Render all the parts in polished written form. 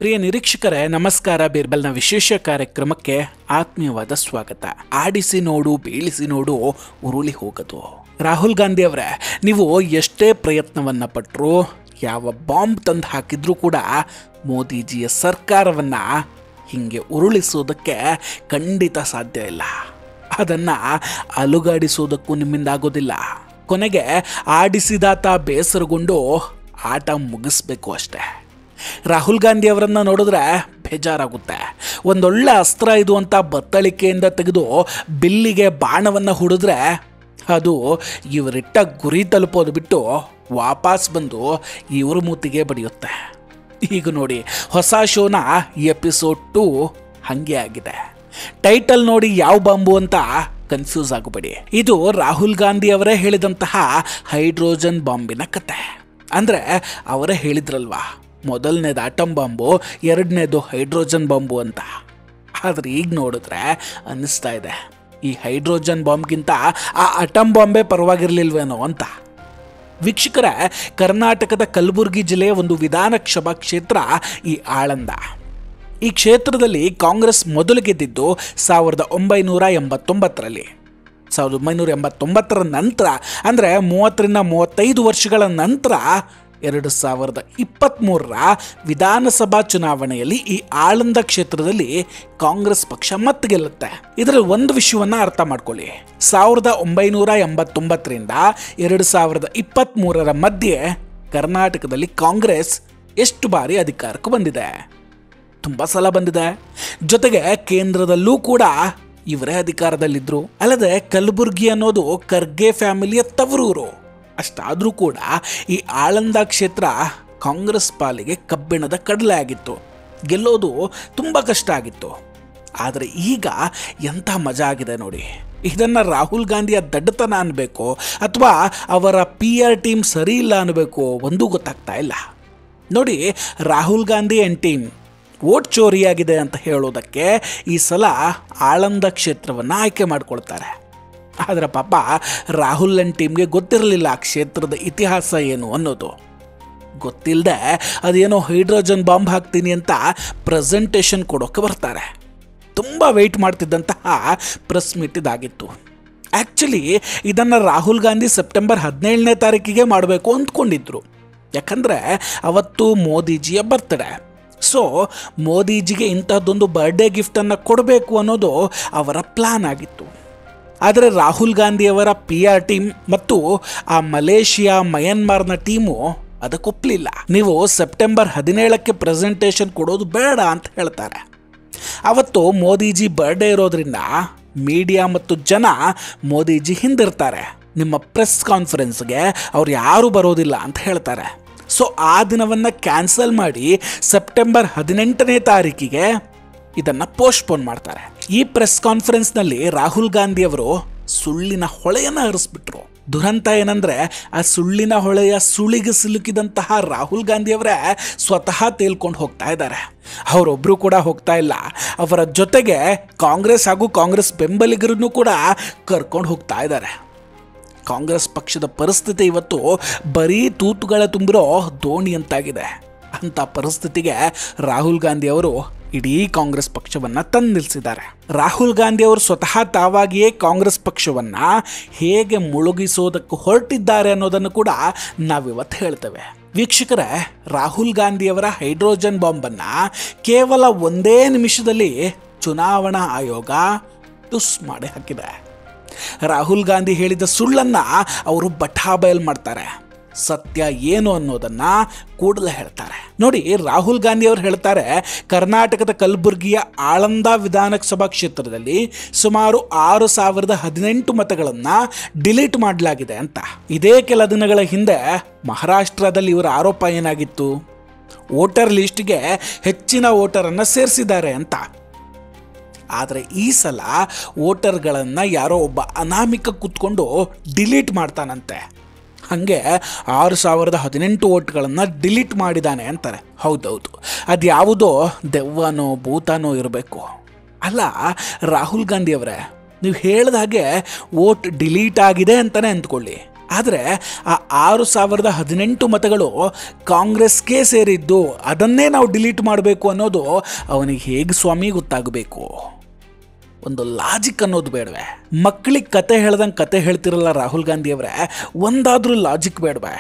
ಪ್ರಿಯ ನಿರೀಕ್ಷಕರೇ ನಮಸ್ಕಾರ. ಬೀರ್ಬಲ್ನ ವಿಶೇಷ ಕಾರ್ಯಕ್ರಮಕ್ಕೆ ಆತ್ಮೀಯವಾದ ಸ್ವಾಗತ. ಆಡಿಸಿ ನೋಡು, ಬೀಳಿಸಿ ನೋಡು, ಉರುಳಿ ಹೋಗದು. ರಾಹುಲ್ ಗಾಂಧಿ ಅವರೇ, ನೀವು ಎಷ್ಟೇ ಪ್ರಯತ್ನವನ್ನ ಪಟ್ಟರು, ಯಾವ ಬಾಂಬ್ ತಂದು ಹಾಕಿದ್ರೂ ಕೂಡ ಮೋದಿಜಿಯ ಸರ್ಕಾರವನ್ನ ಹಿಂಗೆ ಉರುಳಿಸೋದಕ್ಕೆ ಖಂಡಿತ ಸಾಧ್ಯ ಇಲ್ಲ. ಅದನ್ನ ಅಲುಗಾಡಿಸೋದಕ್ಕೂ ನಿಮ್ಮಿಂದ ಆಗೋದಿಲ್ಲ. ಕೊನೆಗೆ ಆಡಿಸಿದಾತ ಬೇಸರಗೊಂಡು ಆಟ ಮುಗಿಸ್ಬೇಕು ಅಷ್ಟೇ. ರಾಹುಲ್ ಗಾಂಧಿ ಅವರನ್ನು ನೋಡಿದ್ರೆ ಬೇಜಾರಾಗುತ್ತೆ. ಒಂದೊಳ್ಳೆ ಅಸ್ತ್ರ ಇದು ಅಂತ ಬತ್ತಳಿಕೆಯಿಂದ ತೆಗೆದು ಬಿಲ್ಲಿಗೆ ಬಾಣವನ್ನು ಹೂಡಿದ್ರೆ ಅದು ಇವರಿಟ್ಟ ಗುರಿ ತಲುಪೋದು ಬಿಟ್ಟು ವಾಪಸ್ ಬಂದು ಇವ್ರ ಮೂತಿಗೆ ಬಡಿಯುತ್ತೆ. ಈಗ ನೋಡಿ, ಹೊಸ ಶೋನ ಎಪಿಸೋಡ್ 2 ಹಾಗೆ ಆಗಿದೆ. ಟೈಟಲ್ ನೋಡಿ ಯಾವ ಬಾಂಬು ಅಂತ ಕನ್ಫ್ಯೂಸ್ ಆಗಬೇಡಿ. ಇದು ರಾಹುಲ್ ಗಾಂಧಿ ಅವರೇ ಹೇಳಿದಂತಹ ಹೈಡ್ರೋಜನ್ ಬಾಂಬಿನ ಕತೆ. ಅಂದರೆ ಅವರೇ ಹೇಳಿದ್ರಲ್ವಾ, ಮೊದಲನೇದು ಆಟಮ್ ಬಾಂಬು, ಎರಡನೇದು ಹೈಡ್ರೋಜನ್ ಬಾಂಬು ಅಂತ. ಆದರೆ ಈಗ ನೋಡಿದ್ರೆ ಅನ್ನಿಸ್ತಾ ಇದೆ, ಈ ಹೈಡ್ರೋಜನ್ ಬಾಂಬ್ಗಿಂತ ಆ ಆಟಮ್ ಬಾಂಬೆ ಪರವಾಗಿರಲಿಲ್ವೇನೋ ಅಂತ. ವೀಕ್ಷಕರೇ, ಕರ್ನಾಟಕದ ಕಲಬುರಗಿ ಜಿಲ್ಲೆಯ ಒಂದು ವಿಧಾನಸಭಾ ಕ್ಷೇತ್ರ ಈ ಆಳಂದ. ಈ ಕ್ಷೇತ್ರದಲ್ಲಿ ಕಾಂಗ್ರೆಸ್ ಮೊದಲು ಗೆದ್ದಿದ್ದು 1989ರಲ್ಲಿ. 1989ರ ನಂತರ, ಅಂದರೆ 30ರಿಂದ 35 ವರ್ಷಗಳ ನಂತರ 2023ರ ವಿಧಾನಸಭಾ ಚುನಾವಣೆಯಲ್ಲಿ ಈ ಆಳಂದ ಕ್ಷೇತ್ರದಲ್ಲಿ ಕಾಂಗ್ರೆಸ್ ಪಕ್ಷ ಮತ್ತೆ ಗೆಲ್ಲುತ್ತೆ. ಇದರಲ್ಲಿ ಒಂದು ವಿಷಯವನ್ನ ಅರ್ಥ ಮಾಡ್ಕೊಳ್ಳಿ. 1989ರಿಂದ 2023ರ ಮಧ್ಯೆ ಕರ್ನಾಟಕದಲ್ಲಿ ಕಾಂಗ್ರೆಸ್ ಎಷ್ಟು ಬಾರಿ ಅಧಿಕಾರಕ್ಕೆ ಬಂದಿದೆ? ತುಂಬಾ ಸಲ ಬಂದಿದೆ. ಜೊತೆಗೆ ಕೇಂದ್ರದಲ್ಲೂ ಕೂಡ ಇವರೇ ಅಧಿಕಾರದಲ್ಲಿದ್ರು. ಅಲ್ಲದೆ ಕಲಬುರ್ಗಿ ಅನ್ನೋದು ಖರ್ಗೆ ಫ್ಯಾಮಿಲಿಯ ತವರೂರು. ಅಷ್ಟಾದರೂ ಕೂಡ ಈ ಆಳಂದ ಕ್ಷೇತ್ರ ಕಾಂಗ್ರೆಸ್ ಪಾಲಿಗೆ ಕಬ್ಬಿಣದ ಕಡಲೆ ಆಗಿತ್ತು. ಗೆಲ್ಲೋದು ತುಂಬ ಕಷ್ಟ ಆಗಿತ್ತು. ಆದರೆ ಈಗ ಎಂಥ ಮಜಾ ಆಗಿದೆ ನೋಡಿ. ಇದನ್ನು ರಾಹುಲ್ ಗಾಂಧಿಯ ದಡ್ಡತನ ಅನ್ಬೇಕು ಅಥವಾ ಅವರ PR ಟೀಮ್ ಸರಿ ಇಲ್ಲ ಅನ್ಬೇಕು, ಒಂದೂ ಗೊತ್ತಾಗ್ತಾ ಇಲ್ಲ. ನೋಡಿ, Rahul Gandhi and team vote ಚೋರಿಯಾಗಿದೆ ಅಂತ ಹೇಳೋದಕ್ಕೆ ಈ ಸಲ ಆಳಂದ ಕ್ಷೇತ್ರವನ್ನು ಆಯ್ಕೆ ಮಾಡ್ಕೊಳ್ತಾರೆ. ಆದರೆ ಪಾಪ ರಾಹುಲ್ ಆ್ಯಂಡ್ ಟೀಮ್ಗೆ ಗೊತ್ತಿರಲಿಲ್ಲ ಆ ಕ್ಷೇತ್ರದ ಇತಿಹಾಸ ಏನು ಅನ್ನೋದು. ಗೊತ್ತಿಲ್ಲದೆ ಅದೇನೋ ಹೈಡ್ರೋಜನ್ ಬಾಂಬ್ ಹಾಕ್ತೀನಿ ಅಂತ ಪ್ರೆಸೆಂಟೇಷನ್ ಕೊಡೋಕ್ಕೆ ಬರ್ತಾರೆ. ತುಂಬ ವೆಯ್ಟ್ ಮಾಡ್ತಿದ್ದಂತಹ ಪ್ರೆಸ್ ಮೀಟ್ ಇದಾಗಿತ್ತು. ಆ್ಯಕ್ಚುಲಿ ಇದನ್ನು ರಾಹುಲ್ ಗಾಂಧಿ ಸೆಪ್ಟೆಂಬರ್ 17ನೇ ತಾರೀಕಿಗೆ ಮಾಡಬೇಕು ಅಂದ್ಕೊಂಡಿದ್ರು. ಯಾಕಂದರೆ ಅವತ್ತು ಮೋದಿಜಿಯ ಬರ್ತ್ಡೇ. ಸೊ ಮೋದಿಜಿಗೆ ಇಂಥದ್ದೊಂದು ಬರ್ಡೇ ಗಿಫ್ಟನ್ನು ಕೊಡಬೇಕು ಅನ್ನೋದು ಅವರ ಪ್ಲಾನ್ ಆಗಿತ್ತು. ಆದರೆ ರಾಹುಲ್ ಗಾಂಧಿಯವರ PR ಟೀಮ್ ಮತ್ತು ಆ ಮಲೇಷಿಯಾ, ಮಯನ್ಮಾರ್ನ ಟೀಮು ಅದಕ್ಕೆ ಒಪ್ಪಲಿಲ್ಲ. ನೀವು ಸೆಪ್ಟೆಂಬರ್ 17ಕ್ಕೆ ಪ್ರೆಸೆಂಟೇಷನ್ ಕೊಡೋದು ಬೇಡ ಅಂತ ಹೇಳ್ತಾರೆ. ಅವತ್ತು ಮೋದಿಜಿ ಬರ್ಡೇ ಇರೋದ್ರಿಂದ ಮೀಡಿಯಾ ಮತ್ತು ಜನ ಮೋದಿಜಿ ಹಿಂದಿರ್ತಾರೆ. ನಿಮ್ಮ ಪ್ರೆಸ್ ಕಾನ್ಫರೆನ್ಸ್ಗೆ ಅವ್ರು ಯಾರೂ ಬರೋದಿಲ್ಲ ಅಂತ ಹೇಳ್ತಾರೆ. ಸೊ ಆ ದಿನವನ್ನು ಕ್ಯಾನ್ಸಲ್ ಮಾಡಿ ಸೆಪ್ಟೆಂಬರ್ 18ನೇ ತಾರೀಕಿಗೆ ಇದನ್ನು ಪೋಸ್ಟ್ಪೋನ್ ಮಾಡ್ತಾರೆ. ಈ ಪ್ರೆಸ್ ಕಾನ್ಫರೆನ್ಸ್ನಲ್ಲಿ ರಾಹುಲ್ ಗಾಂಧಿ ಅವರು ಸುಳ್ಳಿನ ಹೊಳೆಯನ್ನು ಹರಿಸ್ಬಿಟ್ರು. ದುರಂತ ಏನಂದ್ರೆ, ಆ ಸುಳ್ಳಿನ ಹೊಳೆಯ ಸುಳಿಗೆ ಸಿಲುಕಿದಂತಹ ರಾಹುಲ್ ಗಾಂಧಿ ಅವರೇ ಸ್ವತಃ ತೇಲ್ಕೊಂಡು ಹೋಗ್ತಾ ಇದ್ದಾರೆ. ಅವರೊಬ್ಬರು ಕೂಡ ಹೋಗ್ತಾ ಇಲ್ಲ, ಅವರ ಜೊತೆಗೆ ಕಾಂಗ್ರೆಸ್ ಹಾಗೂ ಕಾಂಗ್ರೆಸ್ ಬೆಂಬಲಿಗರನ್ನು ಕೂಡ ಕರ್ಕೊಂಡು ಹೋಗ್ತಾ ಇದ್ದಾರೆ. ಕಾಂಗ್ರೆಸ್ ಪಕ್ಷದ ಪರಿಸ್ಥಿತಿ ಇವತ್ತು ಬರೀ ತೂತುಗಳ ತುಂಬಿರೋ ದೋಣಿ ಅಂತಾಗಿದೆ. ಅಂಥ ಪರಿಸ್ಥಿತಿಗೆ ರಾಹುಲ್ ಗಾಂಧಿ ಅವರು ಇಡೀ ಕಾಂಗ್ರೆಸ್ ಪಕ್ಷವನ್ನು ತಂದು ನಿಲ್ಲಿಸಿದ್ದಾರೆ. ರಾಹುಲ್ ಗಾಂಧಿ ಅವರು ಸ್ವತಃ ತಾವಾಗಿಯೇ ಕಾಂಗ್ರೆಸ್ ಪಕ್ಷವನ್ನು ಹೇಗೆ ಮುಳುಗಿಸೋದಕ್ಕೆ ಹೊರಟಿದ್ದಾರೆ ಅನ್ನೋದನ್ನು ಕೂಡ ನಾವಿವತ್ತು ಹೇಳ್ತೇವೆ. ವೀಕ್ಷಕರೇ, ರಾಹುಲ್ ಗಾಂಧಿಯವರ ಹೈಡ್ರೋಜನ್ ಬಾಂಬನ್ನು ಕೇವಲ 1 ನಿಮಿಷದಲ್ಲಿ ಚುನಾವಣಾ ಆಯೋಗ ಟುಸ್ ಮಾಡಿ ಹಾಕಿದೆ. ರಾಹುಲ್ ಗಾಂಧಿ ಹೇಳಿದ ಸುಳ್ಳನ್ನು ಅವರು ಬಟಾಬಯಲ್ ಮಾಡ್ತಾರೆ. ಸತ್ಯ ಏನು ಅನ್ನೋದನ್ನ ಕೂಡಲೇ ಹೇಳ್ತಾರೆ. ನೋಡಿ, ರಾಹುಲ್ ಗಾಂಧಿ ಅವರು ಹೇಳ್ತಾರೆ, ಕರ್ನಾಟಕದ ಕಲಬುರ್ಗಿಯ ಆಳಂದ ವಿಧಾನಸಭಾ ಕ್ಷೇತ್ರದಲ್ಲಿ ಸುಮಾರು 6018 ಮತಗಳನ್ನು ಡಿಲೀಟ್ ಮಾಡಲಾಗಿದೆ ಅಂತ. ಇದೇ ಕೆಲ ದಿನಗಳ ಹಿಂದೆ ಮಹಾರಾಷ್ಟ್ರದಲ್ಲಿ ಇವರ ಆರೋಪ ಏನಾಗಿತ್ತು? ವೋಟರ್ ಲಿಸ್ಟ್ಗೆ ಹೆಚ್ಚಿನ ವೋಟರನ್ನು ಸೇರಿಸಿದ್ದಾರೆ ಅಂತ. ಆದರೆ ಈ ಸಲ ವೋಟರ್ಗಳನ್ನು ಯಾರೋ ಒಬ್ಬ ಅನಾಮಿಕ ಕೂತ್ಕೊಂಡು ಡಿಲೀಟ್ ಮಾಡ್ತಾನಂತೆ. ಹಾಗೆ 6018 ವೋಟ್ಗಳನ್ನು ಡಿಲೀಟ್ ಮಾಡಿದ್ದಾನೆ ಅಂತಾರೆ. ಹೌದೌದು, ಅದು ಯಾವುದೋ ದೆವ್ವನೋ ಭೂತನೋ ಇರಬೇಕು. ಅಲ್ಲ ರಾಹುಲ್ ಗಾಂಧಿ ಅವರೇ, ನೀವು ಹೇಳಿದ ಹಾಗೆ ವೋಟ್ ಡಿಲೀಟ್ ಆಗಿದೆ ಅಂತಲೇ ಅಂದ್ಕೊಳ್ಳಿ. ಆದರೆ ಆ 6018 ಮತಗಳು ಕಾಂಗ್ರೆಸ್ಗೆ ಸೇರಿದ್ದು, ಅದನ್ನೇ ನಾವು ಡಿಲೀಟ್ ಮಾಡಬೇಕು ಅನ್ನೋದು ಅವನಿಗೆ ಹೇಗೆ ಸ್ವಾಮಿ ಗೊತ್ತಾಗಬೇಕು? ಒಂದು ಲಾಜಿಕ್ ಅನ್ನೋದು ಬೇಡವೆ? ಮಕ್ಕಳಿಗೆ ಕತೆ ಹೇಳ್ದಂಗೆ ಕತೆ ಹೇಳ್ತಿರಲ್ಲ ರಾಹುಲ್ ಗಾಂಧಿಯವರೇ, ಒಂದಾದ್ರೂ ಲಾಜಿಕ್ ಬೇಡವೆ?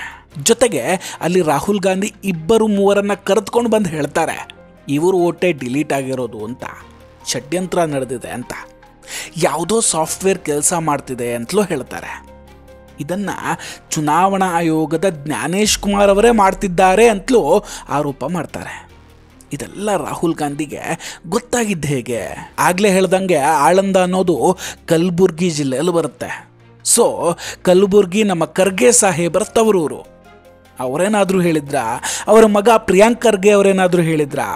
ಜೊತೆಗೆ ಅಲ್ಲಿ ರಾಹುಲ್ ಗಾಂಧಿ 2-3 ಕರೆದುಕೊಂಡು ಬಂದು ಹೇಳ್ತಾರೆ ಇವರು ಓಟೆ ಡಿಲೀಟ್ ಆಗಿರೋದು ಅಂತ, ಷಡ್ಯಂತ್ರ ನಡೆದಿದೆ ಅಂತ, ಯಾವುದೋ ಸಾಫ್ಟ್ವೇರ್ ಕೆಲಸ ಮಾಡ್ತಿದೆ ಅಂತಲೂ ಹೇಳ್ತಾರೆ. ಇದನ್ನು ಚುನಾವಣಾ ಆಯೋಗದ ಜ್ಞಾನೇಶ್ ಕುಮಾರ್ ಅವರೇ ಮಾಡ್ತಿದ್ದಾರೆ ಅಂತಲೂ ಆರೋಪ ಮಾಡ್ತಾರೆ. ಇದೆಲ್ಲ ರಾಹುಲ್ ಗಾಂಧಿಗೆ ಗೊತ್ತಾಗಿದ್ದು ಹೇಗೆ? ಆಗಲೇ ಹೇಳ್ದಂಗೆ ಆಳಂದ ಅನ್ನೋದು ಕಲಬುರ್ಗಿ ಜಿಲ್ಲೆಯಲ್ಲಿ ಬರುತ್ತೆ. ಸೊ ಕಲಬುರ್ಗಿ ನಮ್ಮ ಖರ್ಗೆ ಸಾಹೇಬರ ತವರೂರು. ಅವರೇನಾದರೂ ಹೇಳಿದ್ರಾ? ಅವರ ಮಗ ಪ್ರಿಯಾಂಕ್ ಖರ್ಗೆ ಅವರೇನಾದರೂ ಹೇಳಿದ್ರಾ?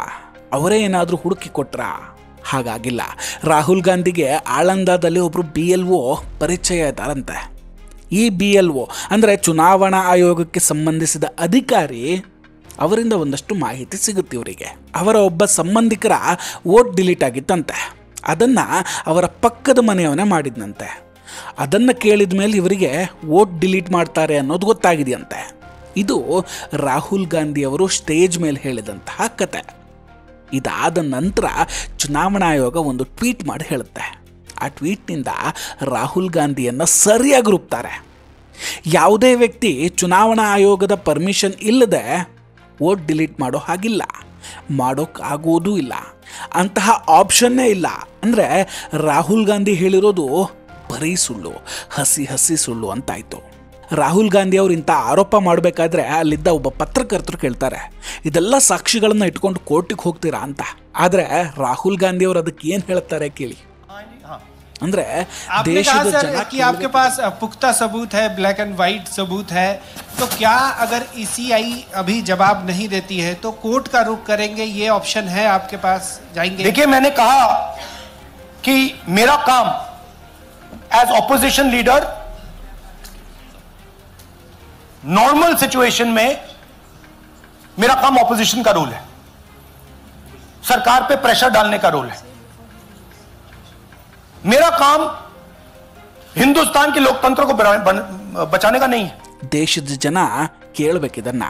ಅವರೇ ಏನಾದರೂ ಹುಡುಕಿ ಕೊಟ್ರಾ? ಹಾಗಾಗಿಲ್ಲ. ರಾಹುಲ್ ಗಾಂಧಿಗೆ ಆಳಂದದಲ್ಲಿ ಒಬ್ಬರು BLO ಪರಿಚಯ ಇದ್ದಾರಂತೆ. ಈ BLO ಅಂದರೆ ಚುನಾವಣಾ ಆಯೋಗಕ್ಕೆ ಸಂಬಂಧಿಸಿದ ಅಧಿಕಾರಿ, ಅವರಿಂದ ಒಂದಷ್ಟು ಮಾಹಿತಿ ಸಿಗುತ್ತೆ ಇವರಿಗೆ. ಅವರ ಒಬ್ಬ ಸಂಬಂಧಿಕರ ವೋಟ್ ಡಿಲೀಟ್ ಆಗಿತ್ತಂತೆ, ಅದನ್ನು ಅವರ ಪಕ್ಕದ ಮನೆಯವನೇ ಮಾಡಿದ್ನಂತೆ. ಅದನ್ನು ಕೇಳಿದ ಮೇಲೆ ಇವರಿಗೆ ವೋಟ್ ಡಿಲೀಟ್ ಮಾಡ್ತಾರೆ ಅನ್ನೋದು ಗೊತ್ತಾಗಿದೆಯಂತೆ. ಇದು ರಾಹುಲ್ ಗಾಂಧಿಯವರು ಸ್ಟೇಜ್ ಮೇಲೆ ಹೇಳಿದಂತಹ ಕತೆ. ಇದಾದ ನಂತರ ಚುನಾವಣಾ ಆಯೋಗ ಒಂದು ಟ್ವೀಟ್ ಮಾಡಿ ಹೇಳುತ್ತೆ. ಆ ಟ್ವೀಟ್ನಿಂದ ರಾಹುಲ್ ಗಾಂಧಿಯನ್ನು ಸರಿಯಾಗಿ ರೂಪ್ತಾರೆ. ಯಾವುದೇ ವ್ಯಕ್ತಿ ಚುನಾವಣಾ ಆಯೋಗದ ಪರ್ಮಿಷನ್ ಇಲ್ಲದೆ ವೋಟ್ ಡಿಲೀಟ್ ಮಾಡೋ ಹಾಗಿಲ್ಲ, ಮಾಡೋಕ್ಕಾಗೋದೂ ಇಲ್ಲ, ಅಂತಹ ಆಪ್ಷನ್ನೇ ಇಲ್ಲ. ಅಂದರೆ ರಾಹುಲ್ ಗಾಂಧಿ ಹೇಳಿರೋದು ಬರೀ ಸುಳ್ಳು, ಹಸಿ ಸುಳ್ಳು ಅಂತಾಯಿತು. ರಾಹುಲ್ ಗಾಂಧಿ ಅವರು ಇಂಥ ಆರೋಪ ಮಾಡಬೇಕಾದ್ರೆ ಅಲ್ಲಿದ್ದ ಒಬ್ಬ ಪತ್ರಕರ್ತರು ಕೇಳ್ತಾರೆ, ಇದೆಲ್ಲ ಸಾಕ್ಷಿಗಳನ್ನು ಇಟ್ಕೊಂಡು ಕೋರ್ಟಿಗೆ ಹೋಗ್ತೀರಾ ಅಂತ. ಆದರೆ ರಾಹುಲ್ ಗಾಂಧಿ ಅವರು ಅದಕ್ಕೆ ಏನು ಹೇಳ್ತಾರೆ ಕೇಳಿ. ಅಂದ್ರೆ ದೇಶದ ಜನ कि आपके पास पुख्ता सबूत है, ब्लैक एंड व्हाइट सबूत है, तो क्या अगर ECI अभी जवाब नहीं देती है तो कोर्ट का रुख करेंगे? ये ऑप्शन है आपके पास, जाएंगे? देखिए, मैंने कहा कि मेरा काम as opposition leader normal situation में मेरा काम ऑपोजिशन का रोल है, सरकार पे प्रेशर डालने का रोल है. मेरा काम हिंदुस्तान के लोकतंत्र को बचाने का नहीं है. ದೇಶದ ಜನ ಕೇಳಬೇಕಿದನ್ನ.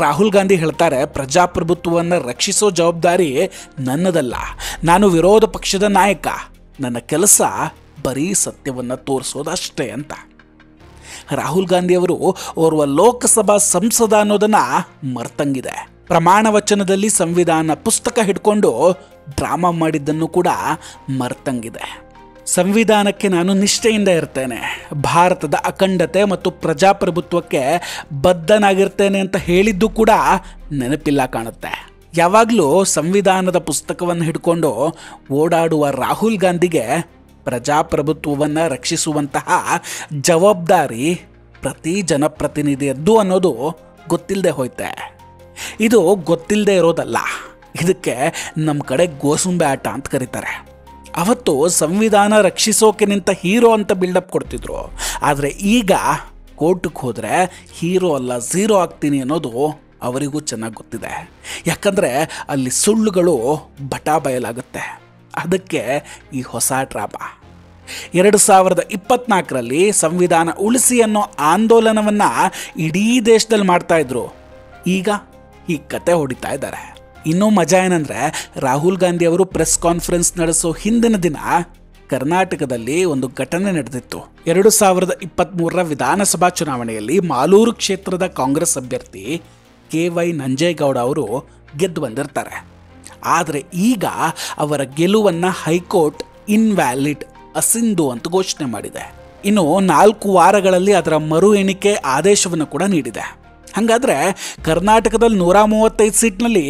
ರಾಹುಲ್ ಗಾಂಧಿ ಹೇಳ್ತಾರೆ, ಪ್ರಜಾಪ್ರಭುತ್ವವನ್ನು ರಕ್ಷಿಸೋ ಜವಾಬ್ದಾರಿ ನನ್ನದಲ್ಲ, ನಾನು ವಿರೋಧ ಪಕ್ಷದ ನಾಯಕ, ನನ್ನ ಕೆಲಸ ಬರೀ ಸತ್ಯವನ್ನು ತೋರಿಸೋದಷ್ಟೇ ಅಂತ. ರಾಹುಲ್ ಗಾಂಧಿಯವರು ಓರ್ವ ಲೋಕಸಭಾ ಸಂಸದ ಅನ್ನೋದನ್ನ ಮರ್ತಂಗಿದೆ. ಪ್ರಮಾಣ ವಚನದಲ್ಲಿ ಸಂವಿಧಾನ ಪುಸ್ತಕ ಹಿಡ್ಕೊಂಡು ಡ್ರಾಮಾ ಮಾಡಿದ್ದನ್ನು ಕೂಡ ಮರ್ತಂಗಿದೆ. ಸಂವಿಧಾನಕ್ಕೆ ನಾನು ನಿಷ್ಠೆಯಿಂದ ಇರ್ತೇನೆ, ಭಾರತದ ಅಖಂಡತೆ ಮತ್ತು ಪ್ರಜಾಪ್ರಭುತ್ವಕ್ಕೆ ಬದ್ಧನಾಗಿರ್ತೇನೆ ಅಂತ ಹೇಳಿದ್ದು ಕೂಡ ನೆನಪಿಲ್ಲ ಕಾಣುತ್ತೆ. ಯಾವಾಗಲೂ ಸಂವಿಧಾನದ ಪುಸ್ತಕವನ್ನು ಹಿಡ್ಕೊಂಡು ಓಡಾಡುವ ರಾಹುಲ್ ಗಾಂಧಿಗೆ ಪ್ರಜಾಪ್ರಭುತ್ವವನ್ನು ರಕ್ಷಿಸುವಂತಹ ಜವಾಬ್ದಾರಿ ಪ್ರತಿ ಜನಪ್ರತಿನಿಧಿಯದ್ದು ಅನ್ನೋದು ಗೊತ್ತಿಲ್ಲದೆ ಹೋಯ್ತೆ. ಇದು ಗೊತ್ತಿಲ್ಲದೆ ಇರೋದಲ್ಲ, ಇದಕ್ಕೆ ನಮ್ಮ ಕಡೆ ಗೋಸುಂಬೆ ಆಟ ಅಂತ ಕರೀತಾರೆ. ಅವತ್ತು ಸಂವಿಧಾನ ರಕ್ಷಿಸೋಕೆ ನಿಂತ ಹೀರೋ ಅಂತ ಬಿಲ್ಡಪ್ ಕೊಡ್ತಿದ್ರು, ಆದರೆ ಈಗ ಕೋರ್ಟಿಗೆ ಹೋದರೆ ಹೀರೋ ಅಲ್ಲ ಝೀರೋ ಆಗ್ತೀನಿ ಅನ್ನೋದು ಅವರಿಗೂ ಚೆನ್ನಾಗಿ ಗೊತ್ತಿದೆ. ಯಾಕಂದರೆ ಅಲ್ಲಿ ಸುಳ್ಳುಗಳು ಬಟಾ ಬಯಲಾಗುತ್ತೆ. ಅದಕ್ಕೆ ಈ ಹೊಸ ಡ್ರಾಮಾ. 2024ರಲ್ಲಿ ಸಂವಿಧಾನ ಉಳಿಸಿ ಅನ್ನೋ ಆಂದೋಲನವನ್ನು ಇಡೀ ದೇಶದಲ್ಲಿ ಮಾಡ್ತಾ ಇದ್ರು, ಈಗ ಈ ಕತೆ ಹೊಡಿತಾ ಇದ್ದಾರೆ. ಇನ್ನೂ ಮಜಾ ಏನಂದರೆ, ರಾಹುಲ್ ಗಾಂಧಿ ಅವರು ಪ್ರೆಸ್ ಕಾನ್ಫರೆನ್ಸ್ ನಡೆಸೋ ಹಿಂದಿನ ದಿನ ಕರ್ನಾಟಕದಲ್ಲಿ ಒಂದು ಘಟನೆ ನಡೆದಿತ್ತು. 2023ರ ವಿಧಾನಸಭಾ ಚುನಾವಣೆಯಲ್ಲಿ ಮಾಲೂರು ಕ್ಷೇತ್ರದ ಕಾಂಗ್ರೆಸ್ ಅಭ್ಯರ್ಥಿ KY ನಂಜೇಗೌಡ ಅವರು ಗೆದ್ದು ಬಂದಿರ್ತಾರೆ. ಆದರೆ ಈಗ ಅವರ ಗೆಲುವನ್ನು ಹೈಕೋರ್ಟ್ ಇನ್ವ್ಯಾಲಿಡ್, ಅಸಿಂಧು ಅಂತ ಘೋಷಣೆ ಮಾಡಿದೆ. ಇನ್ನು 4 ವಾರಗಳಲ್ಲಿ ಅದರ ಮರು ಎಣಿಕೆ ಆದೇಶವನ್ನು ಕೂಡ ನೀಡಿದೆ. ಹಾಗಾದರೆ ಕರ್ನಾಟಕದಲ್ಲಿ 135 ಸೀಟ್ನಲ್ಲಿ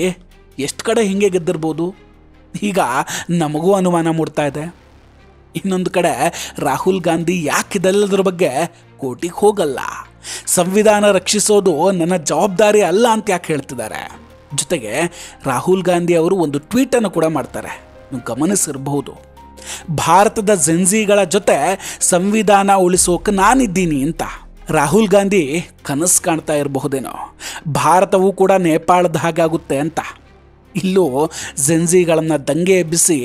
ಎಷ್ಟು ಕಡೆ ಹಿಂಗೆ ಗೆದ್ದಿರ್ಬೋದು? ಈಗ ನಮಗೂ ಅನುಮಾನ ಮೂಡ್ತಾ ಇದೆ. ಇನ್ನೊಂದು ಕಡೆ ರಾಹುಲ್ ಗಾಂಧಿ ಯಾಕೆ ಇದೆಲ್ಲದರ ಬಗ್ಗೆ ಕೋರ್ಟಿಗೆ ಹೋಗಲ್ಲ, ಸಂವಿಧಾನ ರಕ್ಷಿಸೋದು ನನ್ನ ಜವಾಬ್ದಾರಿ ಅಲ್ಲ ಅಂತ ಯಾಕೆ ಹೇಳ್ತಿದ್ದಾರೆ? ಜೊತೆಗೆ ರಾಹುಲ್ ಗಾಂಧಿ ಅವರು ಒಂದು ಟ್ವೀಟನ್ನು ಕೂಡ ಮಾಡ್ತಾರೆ, ನೀವು ಗಮನಿಸಿರಬಹುದು, ಭಾರತದ ಜೆನ್ಜಿಗಳ ಜೊತೆ ಸಂವಿಧಾನ ಉಳಿಸೋಕೆ ನಾನಿದ್ದೀನಿ ಅಂತ. ರಾಹುಲ್ ಗಾಂಧಿ ಕನಸು ಕಾಣ್ತಾ ಇರಬಹುದೇನೋ ಭಾರತವೂ ಕೂಡ ನೇಪಾಳದ ಹಾಗಾಗುತ್ತೆ ಅಂತ. ಇಲ್ಲೂ ಜೆನ್ಜಿಗಳನ್ನು ದಂಗೆ ಎಬ್ಬಿಸಿ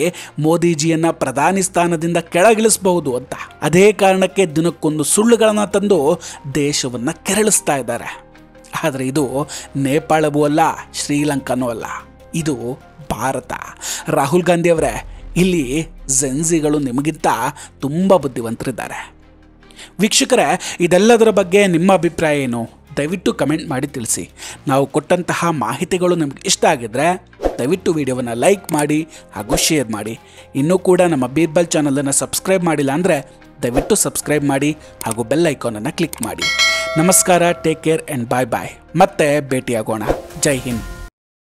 ಮೋದಿಜಿಯನ್ನು ಪ್ರಧಾನಿ ಸ್ಥಾನದಿಂದ ಕೆಳಗಿಳಿಸಬಹುದು ಅಂತ. ಅದೇ ಕಾರಣಕ್ಕೆ ದಿನಕ್ಕೊಂದು ಸುಳ್ಳುಗಳನ್ನು ತಂದು ದೇಶವನ್ನು ಕೆರಳಿಸ್ತಾ ಇದ್ದಾರೆ. ಆದರೆ ಇದು ನೇಪಾಳವೂ ಅಲ್ಲ, ಶ್ರೀಲಂಕಾನೂ ಅಲ್ಲ, ಇದು ಭಾರತ. ರಾಹುಲ್ ಗಾಂಧಿ ಅವರೇ, ಇಲ್ಲಿ ಜೆನ್ಜಿಗಳು ನಿಮಗಿಂತ ತುಂಬ ಬುದ್ಧಿವಂತರಿದ್ದಾರೆ. ವೀಕ್ಷಕರೇ, ಇದೆಲ್ಲದರ ಬಗ್ಗೆ ನಿಮ್ಮ ಅಭಿಪ್ರಾಯ ಏನು? ದಯವಿಟ್ಟು ಕಮೆಂಟ್ ಮಾಡಿ ತಿಳಿಸಿ. ನಾವು ಕೊಟ್ಟಂತಹ ಮಾಹಿತಿಗಳು ನಿಮ್ಗೆ ಇಷ್ಟ ಆಗಿದ್ರೆ ದಯವಿಟ್ಟು ವಿಡಿಯೋವನ್ನು ಲೈಕ್ ಮಾಡಿ ಹಾಗೂ ಶೇರ್ ಮಾಡಿ. ಇನ್ನೂ ಕೂಡ ನಮ್ಮ ಬೀರ್ಬಲ್ ಚಾನಲನ್ನು ಸಬ್ಸ್ಕ್ರೈಬ್ ಮಾಡಿಲ್ಲ ಅಂದರೆ ದಯವಿಟ್ಟು ಸಬ್ಸ್ಕ್ರೈಬ್ ಮಾಡಿ ಹಾಗೂ ಬೆಲ್ ಐಕಾನನ್ನು ಕ್ಲಿಕ್ ಮಾಡಿ. ನಮಸ್ಕಾರ, ಟೇಕ್ ಕೇರ್ ಆ್ಯಂಡ್ ಬಾಯ್ ಬಾಯ್. ಮತ್ತೆ ಭೇಟಿಯಾಗೋಣ. ಜೈ ಹಿಂದ್.